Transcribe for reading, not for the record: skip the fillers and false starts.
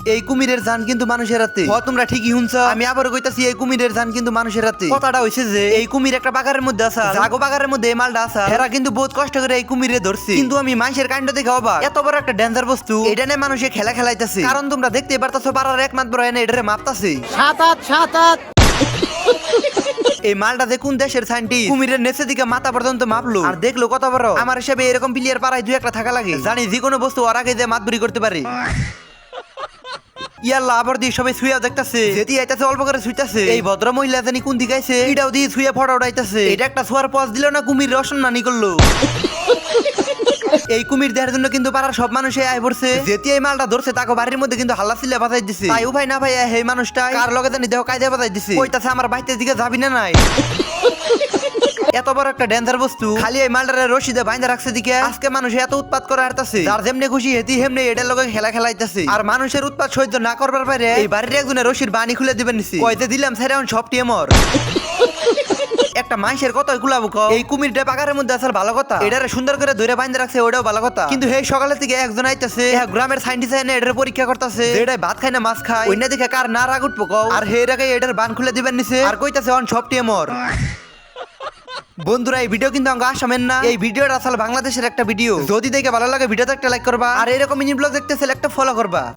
এই কুমিরের জান কিন্তু মানুষের হাতে। তোমরা ঠিকই শুনছো, আমি আবার কইতাছি এই কুমিরের জান কিন্তু মানুষের হাতে। কথাটা হইছে যে এই কুমির একটা বাগারের মধ্যে আসা, জাগো বাগারের মধ্যে এই মালটা আসা, এরা কিন্তু বহুত কষ্ট করে এই কুমিরে ধরছে। কিন্তু আমি মানুষের কাণ্ড দেখে অবাক, এত বড় একটা ডেঞ্জার বস্তু এটা নিয়ে মানুষে খেলা খেলাইতেছে। কারণ তোমরা দেখতে পারতাছো পাড়ার একমাত্র এনে এটারে মাপতাছে। এই মালটা দেখুন দেশের সাইন্টিস্ট কুমিরের নেচে দিকে মাথা পর্যন্ত মাপলো আর দেখলো কত বড়। আমার হিসাবে এরকম প্লেয়ার পাড়ায় দুই একটা থাকা লাগে, জানি যে কোনো বস্তু ওর আগে যে মাতবুরি করতে পারে। ইয়াল্লা আবার দিয়ে সবাই শুয়া দেখতাছে, যেটি আইতাছে অল্প করে শুইতাছে। এই ভদ্র মহিলা জানি কোন দিকে আইছে, এটাও দিয়ে শুয়ে ফটো উঠাইতাছে। এটা একটা শুয়ার পজ দিল না, কুমির রসন্নানি করলো। এই কুমির দেখার জন্য কিন্তু পাড়ার সব মানুষই আয় পড়ছে। যেটি এই মালটা ধরছে তাকে বাড়ির মধ্যে কিন্তু হাল্লা চিল্লা বাজাই দিছে। তাই উপায় না ভাই এই মানুষটা কার লগে জানি দেহ কায়দা বাজাই দিছে, কইতাছে আমার বাইতের দিকে যাবি না নাই। এত বড় একটা ডেঞ্জার বস্তু খালি এই মালটারে রশিদে বাইন্ধা রাখছে দিকে আজকে মানুষ এত উৎপাত করে হারতাছে, যার যেমনি খুশি হেতি হেমনি এটার লগে খেলা খেলাইতাছে। আর মানুষের উৎপাত সহ্য না করবার বাইরে এই বাড়ির একজনের রশির বানি খুলে দিবেন নিছি, কইতে দিলাম স্যার এখন সব টিএমর। একটা মানুষের কত গুলাবো এই কুমিরটা পাকারের মধ্যে আসার ভালো কথা, এটারে সুন্দর করে ধরে বাইন্ধা রাখছে ওটাও ভালো কথা। কিন্তু এই সকালের থেকে একজন আইতাছে গ্রামের সাইন্টিস্ট এনে এটার পরীক্ষা করতেছে, এটা ভাত খায় না মাছ খায়, ওই না দেখে কার না রাগ উঠবো কও। আর হে রাগে এটার বান খুলে দিবেন নিছে আর কইতাছে অন সব টিএমর। বন্ধুরা এই ভিডিও কিন্তু আমাকে আসামেন না, এই ভিডিওটা আসলে বাংলাদেশের একটা ভিডিও। যদি দেখে ভালো লাগে ভিডিওতে একটা লাইক করবা আর এরকম মিনি ব্লগ দেখতে একটা ফলো করবা।